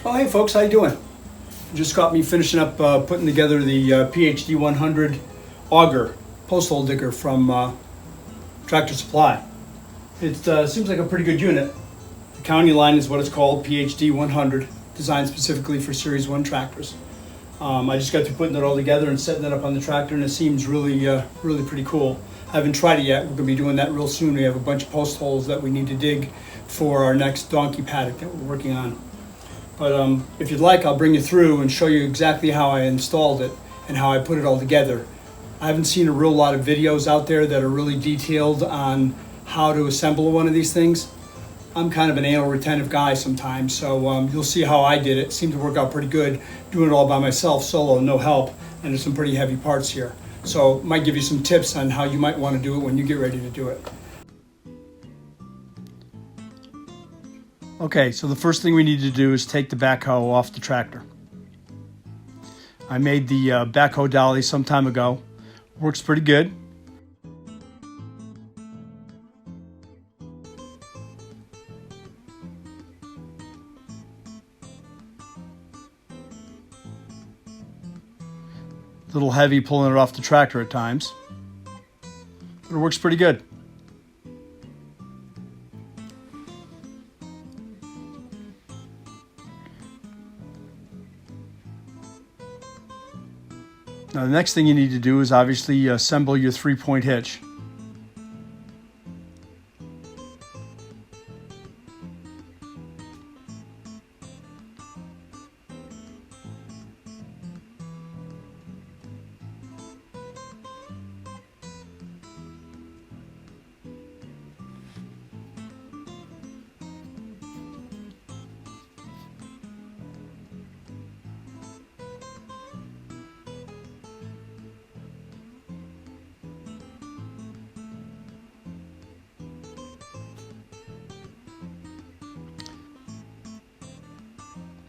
Oh, hey folks, how you doing? Just got me finishing up putting together the PHD100 Auger Post Hole Digger from Tractor Supply. It seems like a pretty good unit. The Countyline is what it's called, PHD100, designed specifically for Series 1 tractors. I just got through putting it all together and setting it up on the tractor, and it seems really pretty cool. I haven't tried it yet. We're going to be doing that real soon. We have a bunch of post holes that we need to dig for our next donkey paddock that we're working on. But if you'd like, I'll bring you through and show you exactly how I installed it and how I put it all together. I haven't seen a real lot of videos out there that are really detailed on how to assemble one of these things. I'm kind of an anal retentive guy sometimes, so you'll see how I did it. It seemed to work out pretty good, doing it all by myself, solo, no help, and there's some pretty heavy parts here. So it might give you some tips on how you might want to do it when you get ready to do it. Okay, so the first thing we need to do is take the backhoe off the tractor. I made the backhoe dolly some time ago. Works pretty good. A little heavy pulling it off the tractor at times, but it works pretty good. Now the next thing you need to do is obviously assemble your 3-point hitch.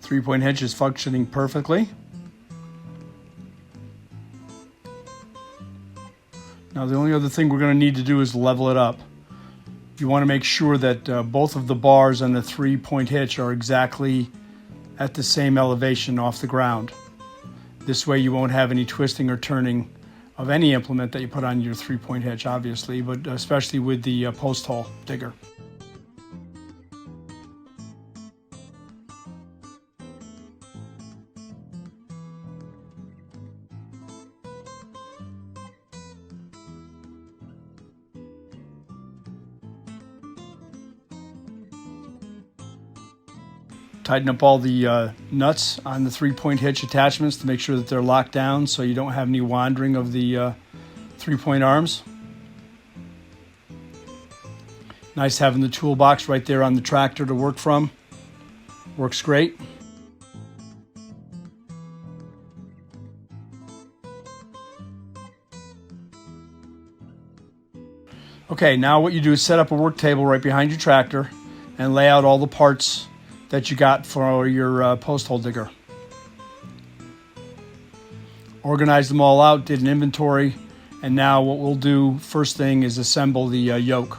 Three-point hitch is functioning perfectly. Now the only other thing we're going to need to do is level it up. You want to make sure that both of the bars on the 3-point hitch are exactly at the same elevation off the ground. This way you won't have any twisting or turning of any implement that you put on your 3-point hitch, obviously, but especially with the post hole digger. Tighten up all the nuts on the 3-point hitch attachments to make sure that they're locked down so you don't have any wandering of the 3-point arms. Nice having the toolbox right there on the tractor to work from. Works great. Okay, now what you do is set up a work table right behind your tractor and lay out all the parts that you got for your post hole digger. Organized them all out, did an inventory, and now what we'll do first thing is assemble the yoke.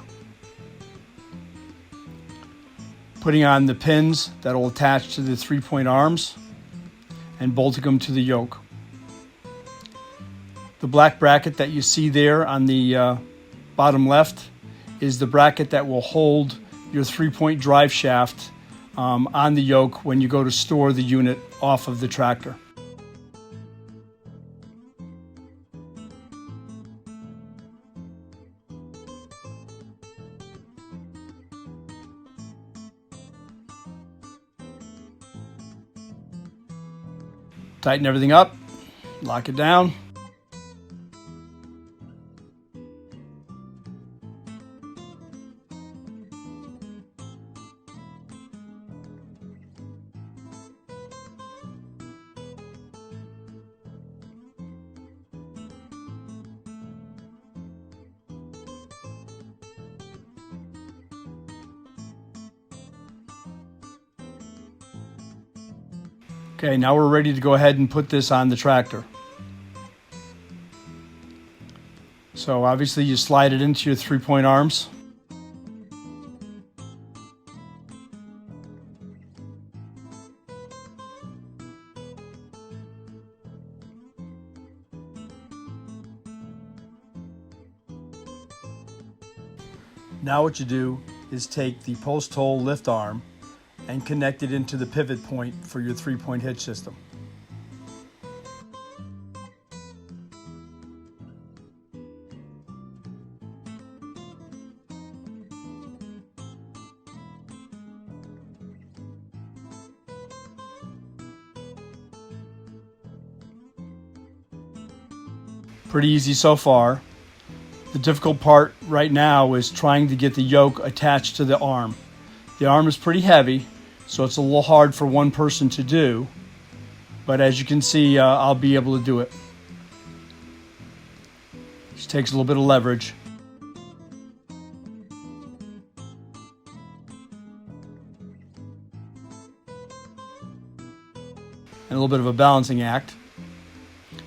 Putting on the pins that will attach to the 3-point arms and bolting them to the yoke. The black bracket that you see there on the bottom left is the bracket that will hold your 3-point drive shaft on the yoke when you go to store the unit off of the tractor. Tighten everything up, lock it down. Okay, now we're ready to go ahead and put this on the tractor. So obviously you slide it into your 3-point arms. Now what you do is take the post hole lift arm and connect it into the pivot point for your 3-point hitch system. Pretty easy so far. The difficult part right now is trying to get the yoke attached to the arm. The arm is pretty heavy, so it's a little hard for one person to do, but as you can see, I'll be able to do it. Just takes a little bit of leverage. And a little bit of a balancing act.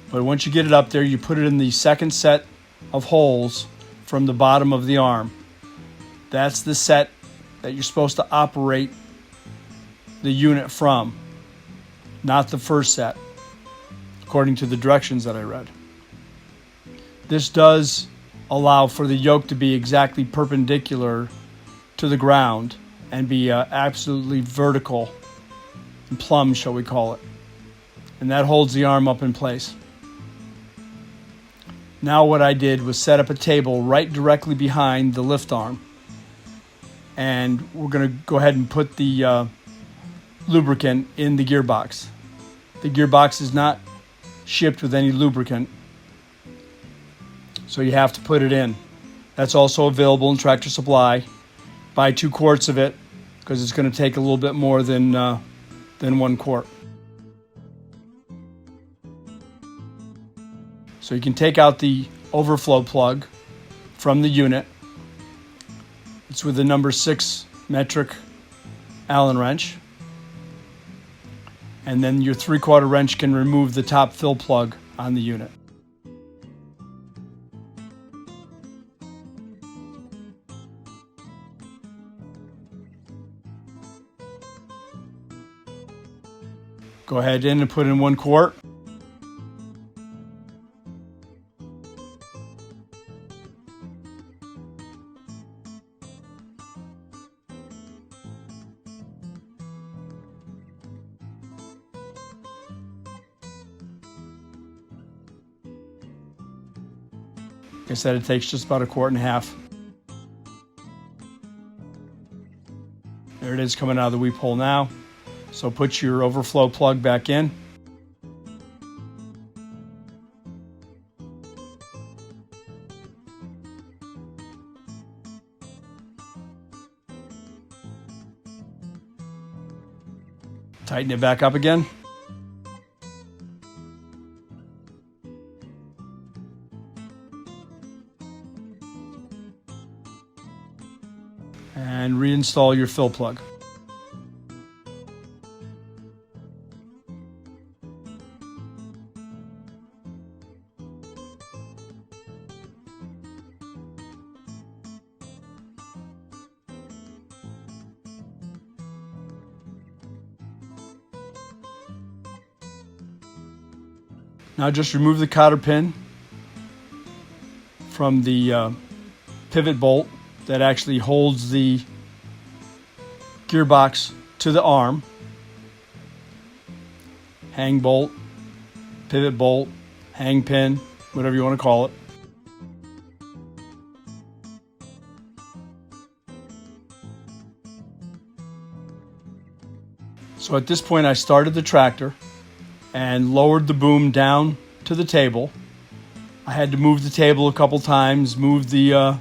But once you get it up there, you put it in the second set of holes from the bottom of the arm. That's the set that you're supposed to operate the unit from, not the first set, according to the directions that I read. This does allow for the yoke to be exactly perpendicular to the ground and be absolutely vertical and plumb, shall we call it. And that holds the arm up in place. Now what I did was set up a table right directly behind the lift arm. And we're going to go ahead and put the lubricant in the gearbox. The gearbox is not shipped with any lubricant, so you have to put it in. That's also available in Tractor Supply. Buy 2 quarts of it because it's going to take a little bit more than 1 quart. So you can take out the overflow plug from the unit. It's with the number 6 metric Allen wrench. And then your 3/4 wrench can remove the top fill plug on the unit. Go ahead in and put in 1 quart. Like I said, it takes just about 1.5 quarts. There it is coming out of the weep hole now. So put your overflow plug back in. Tighten it back up again. And reinstall your fill plug. Now just remove the cotter pin from the pivot bolt that actually holds the gearbox to the arm. Hang bolt, pivot bolt, hang pin, whatever you want to call it. So at this point I started the tractor and lowered the boom down to the table. I had to move the table a couple times, move the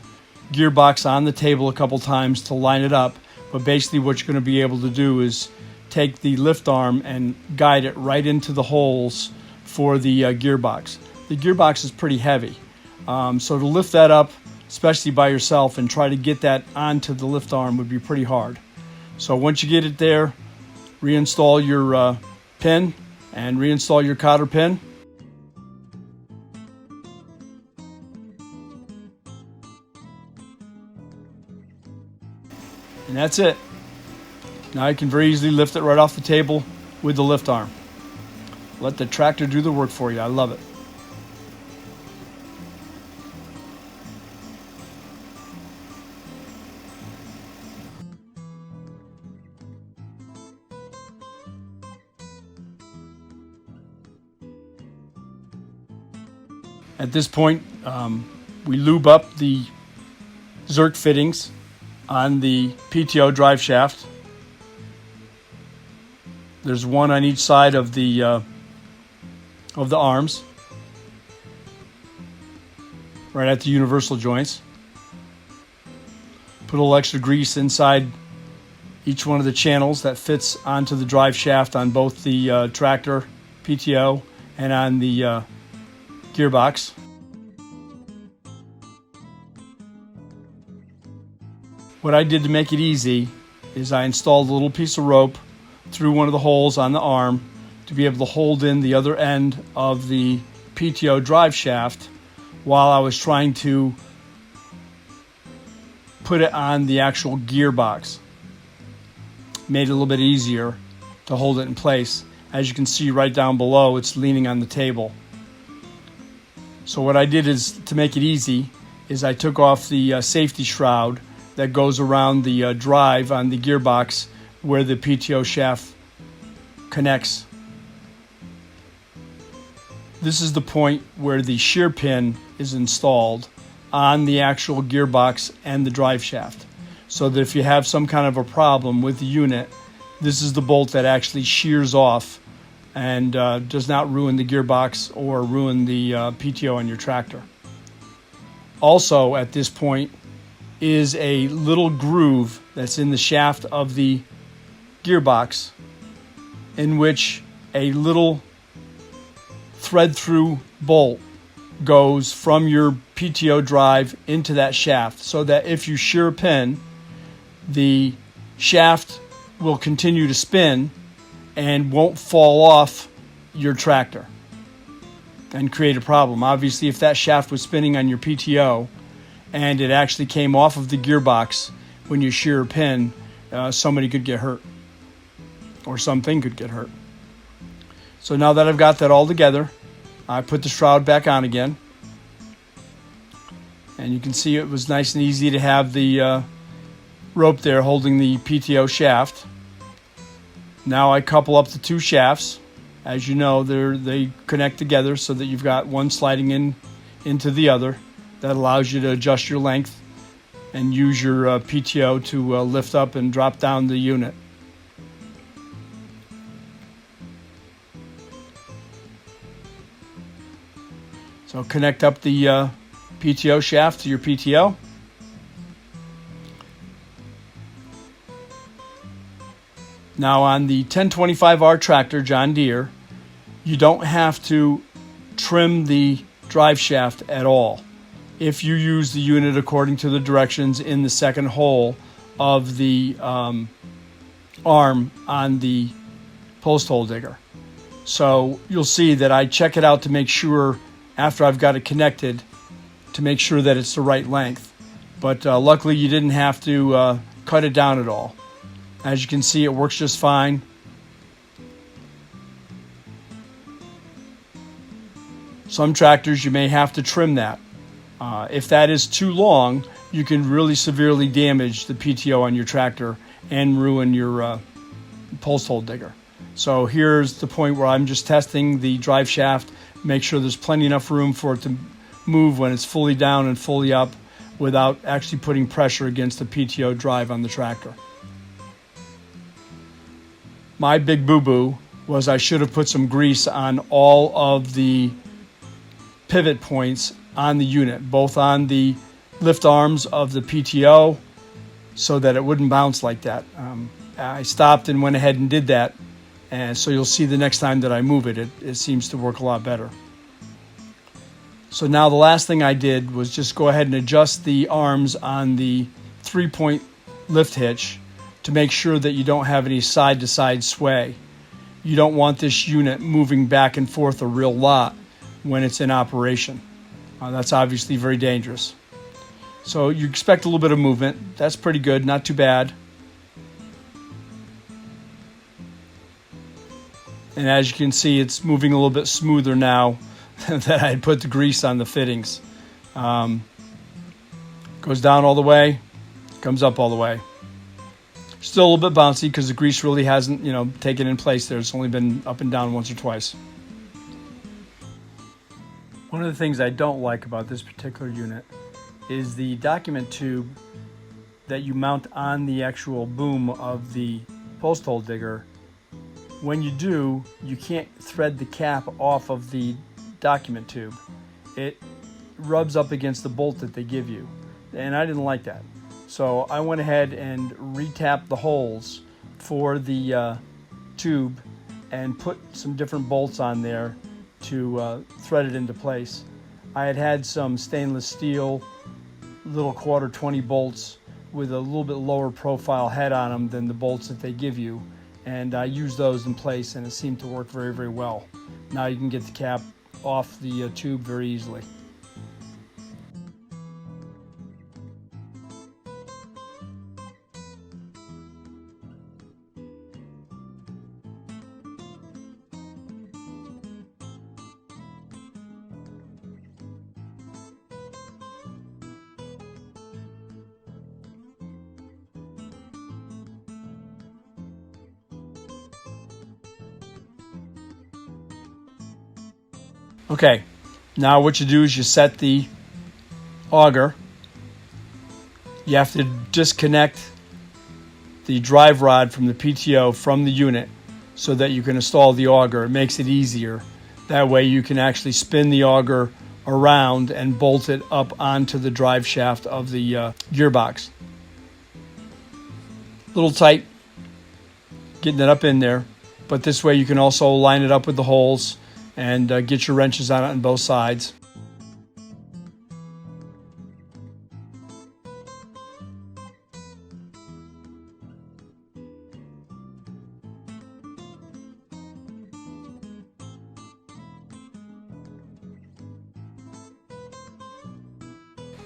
gearbox on the table a couple times to line it up. But basically what you're going to be able to do is take the lift arm and guide it right into the holes for the gearbox. The gearbox is pretty heavy. So to lift that up, especially by yourself, and try to get that onto the lift arm would be pretty hard. So once you get it there, reinstall your pin and reinstall your cotter pin. And that's it. Now you can very easily lift it right off the table with the lift arm. Let the tractor do the work for you. I love it. At this point, we lube up the Zerk fittings on the PTO drive shaft. There's one on each side of the arms, right at the universal joints. Put a little extra grease inside each one of the channels that fits onto the drive shaft on both the tractor PTO and on the gearbox. What I did to make it easy is I installed a little piece of rope through one of the holes on the arm to be able to hold in the other end of the PTO drive shaft while I was trying to put it on the actual gearbox. Made it a little bit easier to hold it in place. As you can see right down below, it's leaning on the table. So what I did is, to make it easy, is I took off the safety shroud that goes around the drive on the gearbox where the PTO shaft connects. This is the point where the shear pin is installed on the actual gearbox and the drive shaft, so that if you have some kind of a problem with the unit, this is the bolt that actually shears off and does not ruin the gearbox or ruin the PTO on your tractor. Also at this point is a little groove that's in the shaft of the gearbox, in which a little thread-through bolt goes from your PTO drive into that shaft, so that if you shear a pin, the shaft will continue to spin and won't fall off your tractor and create a problem. Obviously, if that shaft was spinning on your PTO and it actually came off of the gearbox when you shear a pin, somebody could get hurt or something could get hurt. So now that I've got that all together, I put the shroud back on again. And you can see it was nice and easy to have the rope there holding the PTO shaft. Now I couple up the two shafts. As you know, they connect together so that you've got one sliding into the other. That allows you to adjust your length and use your PTO to lift up and drop down the unit. So connect up the PTO shaft to your PTO. Now on the 1025R tractor, John Deere, you don't have to trim the drive shaft at all if you use the unit according to the directions in the second hole of the arm on the post hole digger. So you'll see that I check it out to make sure, after I've got it connected, to make sure that it's the right length. But luckily you didn't have to cut it down at all. As you can see, it works just fine. Some tractors you may have to trim that. If that is too long, you can really severely damage the PTO on your tractor and ruin your post hole digger. So here's the point where I'm just testing the drive shaft, make sure there's plenty enough room for it to move when it's fully down and fully up without actually putting pressure against the PTO drive on the tractor. My big boo-boo was I should have put some grease on all of the pivot points on the unit, both on the lift arms of the PTO, so that it wouldn't bounce like that. I stopped and went ahead and did that, and so you'll see the next time that I move it, it seems to work a lot better. So now the last thing I did was just go ahead and adjust the arms on the 3-point lift hitch to make sure that you don't have any side-to-side sway. You don't want this unit moving back and forth a real lot when it's in operation. That's obviously very dangerous. So you expect a little bit of movement. That's pretty good, not too bad. And as you can see, it's moving a little bit smoother now that I had put the grease on the fittings. Goes down all the way, comes up all the way. Still a little bit bouncy because the grease really hasn't, taken in place there. It's only been up and down once or twice. One of the things I don't like about this particular unit is the document tube that you mount on the actual boom of the post hole digger. When you do, you can't thread the cap off of the document tube. It rubs up against the bolt that they give you, and I didn't like that. So I went ahead and re-tapped the holes for the tube and put some different bolts on there to thread it into place. I had some stainless steel little quarter 20 bolts with a little bit lower profile head on them than the bolts that they give you, and I used those in place, and it seemed to work very, very well. Now you can get the cap off the tube very easily. Okay, now what you do is you set the auger. You have to disconnect the drive rod from the PTO from the unit so that you can install the auger. It makes it easier. That way you can actually spin the auger around and bolt it up onto the drive shaft of the gearbox. A little tight getting it up in there, but this way you can also line it up with the holes and get your wrenches on it on both sides.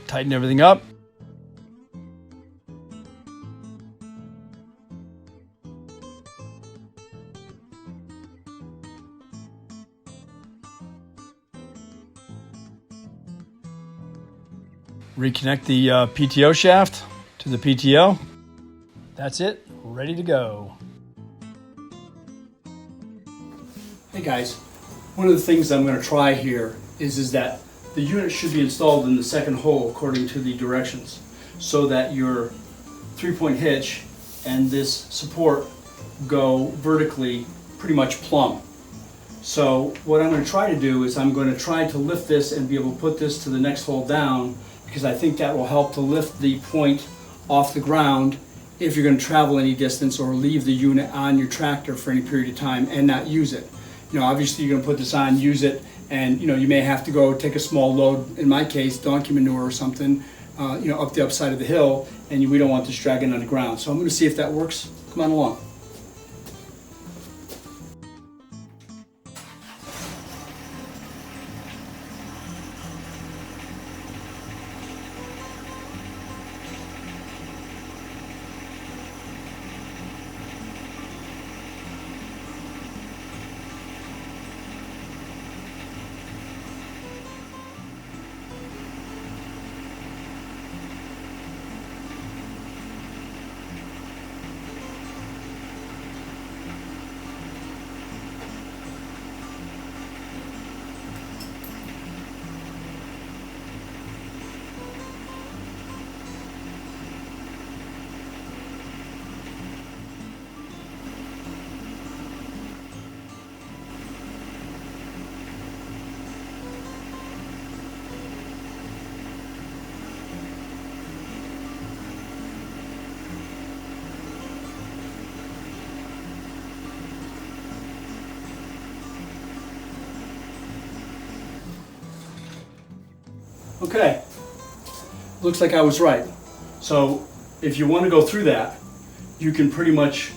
Tighten everything up. Reconnect the PTO shaft to the PTO. That's it, ready to go. Hey guys, one of the things I'm going to try here is that the unit should be installed in the second hole according to the directions, so that your 3-point hitch and this support go vertically pretty much plumb. So what I'm going to try to do is I'm going to try to lift this and be able to put this to the next hole down, because I think that will help to lift the point off the ground if you're going to travel any distance or leave the unit on your tractor for any period of time and not use it. You know, obviously you're going to put this on, use it, and you know, you may have to go take a small load, in my case donkey manure or something, you know, up the upside of the hill, and we don't want this dragging on the ground. So I'm going to see if that works. Come on along. Okay, looks like I was right. So if you want to go through that, you can pretty much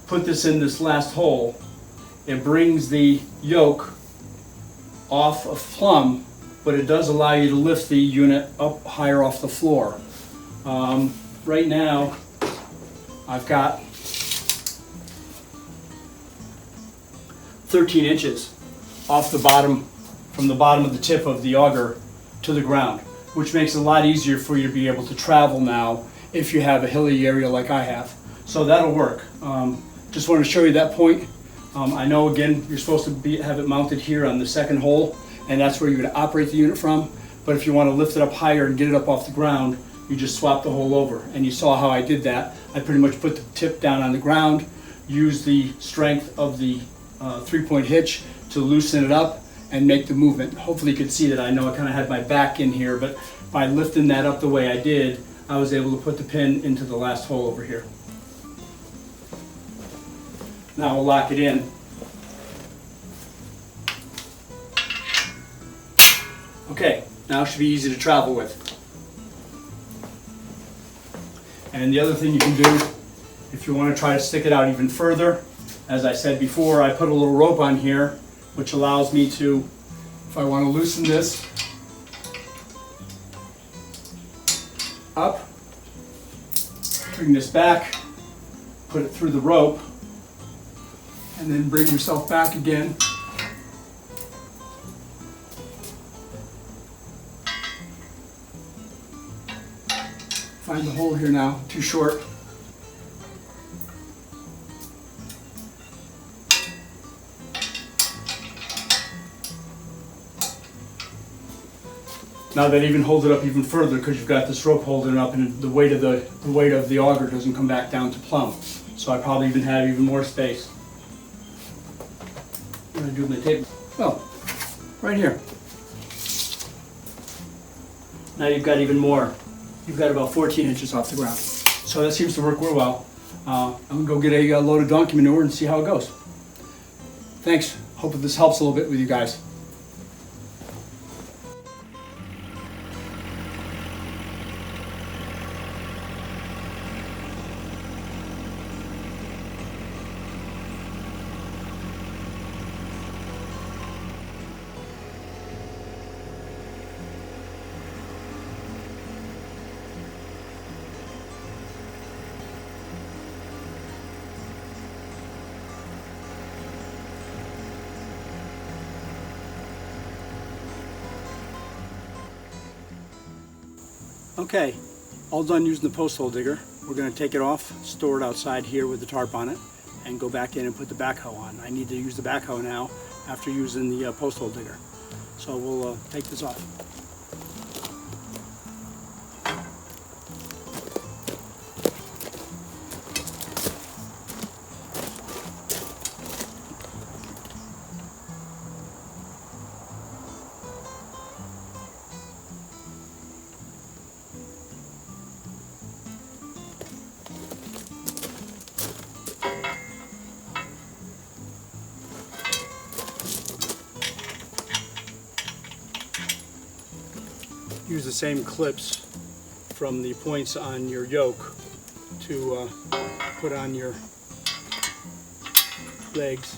put this in this last hole. It brings the yoke off of plumb, but it does allow you to lift the unit up higher off the floor. Right now, I've got 13 inches off the bottom, from the bottom of the tip of the auger to the ground, which makes it a lot easier for you to be able to travel now if you have a hilly area like I have. So that'll work. Just wanted to show you that point. I know, again, you're supposed to have it mounted here on the second hole, and that's where you would operate the unit from. But if you want to lift it up higher and get it up off the ground, you just swap the hole over. And you saw how I did that. I pretty much put the tip down on the ground, used the strength of the 3-point hitch to loosen it up and make the movement. Hopefully you could see that. I know I kind of had my back in here, but by lifting that up the way I did, I was able to put the pin into the last hole over here. Now we'll lock it in. Okay, now it should be easy to travel with. And the other thing you can do, if you want to try to stick it out even further, as I said before, I put a little rope on here, which allows me to, if I want to loosen this up, bring this back, put it through the rope, and then bring yourself back again. Find the hole here now, too short. Now that even holds it up even further because you've got this rope holding it up, and the weight of the auger doesn't come back down to plumb. So I probably even have even more space. What do I do with my tape? Oh, right here. Now you've got even more. You've got about 14 inches off the ground. So that seems to work real well. I'm gonna go get a load of donkey manure and see how it goes. Thanks. Hope that this helps a little bit with you guys. Okay, all done using the post hole digger. We're going to take it off, store it outside here with the tarp on it, and go back in and put the backhoe on. I need to use the backhoe now after using the post hole digger. So we'll take this off. Use the same clips from the points on your yoke to put on your legs.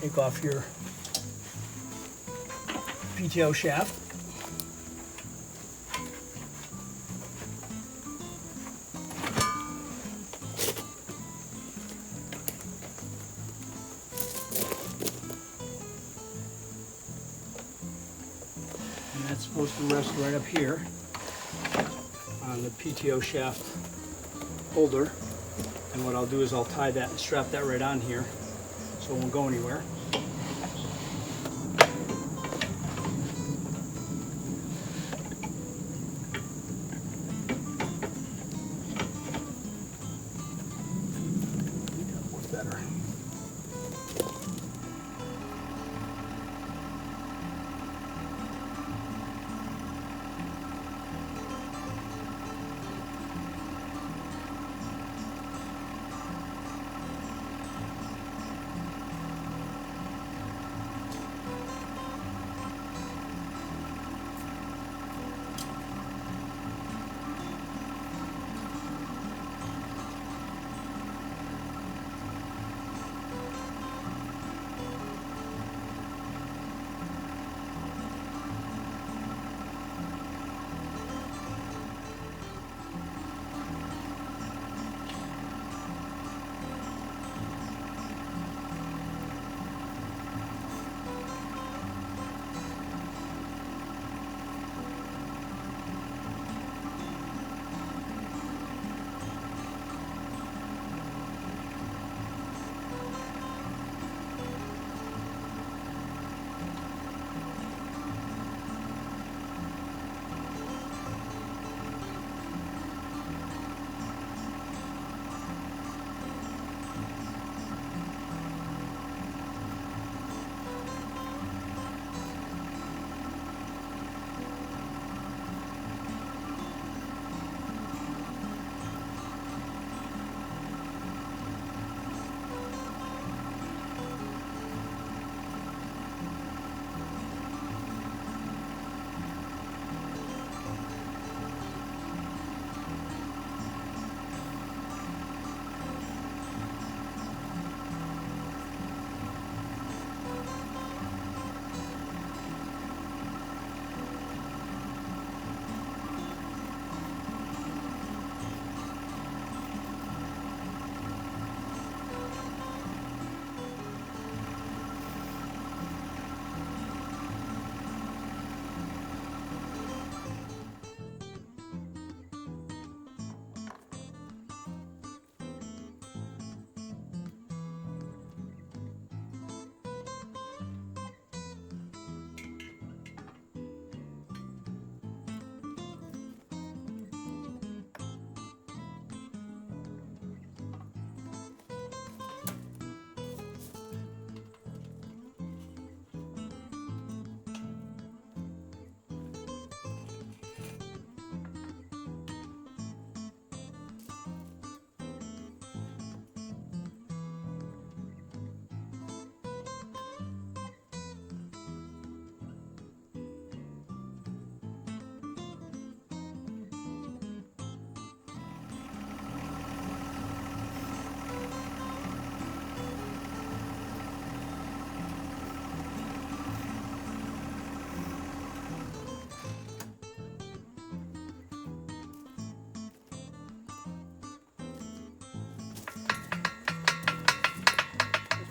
Take off your PTO shaft. And that's supposed to rest right up here on the PTO shaft holder. And what I'll do is I'll tie that and strap that right on here so it won't go anywhere. Better.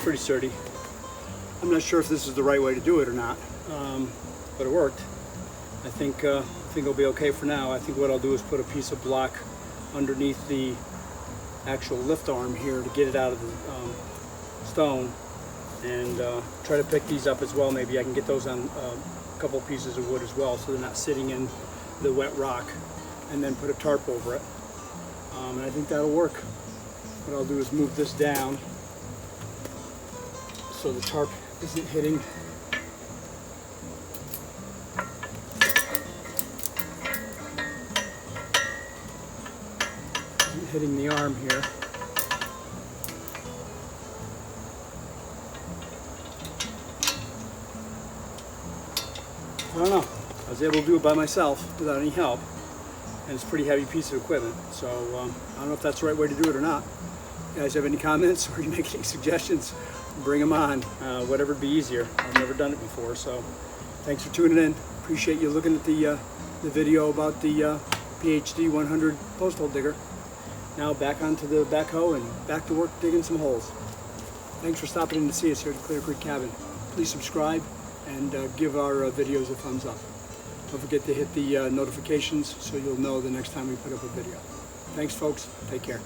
pretty sturdy. I'm not sure if this is the right way to do it or not, but it worked. I think it'll be okay for now. I think what I'll do is put a piece of block underneath the actual lift arm here to get it out of the stone, and try to pick these up as well. Maybe I can get those on a couple pieces of wood as well, so they're not sitting in the wet rock, and then put a tarp over it. And I think that'll work. What I'll do is move this down so the tarp isn't hitting the arm here. I don't know. I was able to do it by myself without any help, and it's a pretty heavy piece of equipment. So I don't know if that's the right way to do it or not. You guys have any comments or you make any suggestions? Bring them on. Whatever would be easier. I've never done it before, so thanks for tuning in. Appreciate you looking at the video about the PHD100 Post Hole Digger. Now back onto the backhoe and back to work digging some holes. Thanks for stopping in to see us here at Clear Creek Cabin. Please subscribe and give our videos a thumbs up. Don't forget to hit the notifications so you'll know the next time we put up a video. Thanks folks, take care.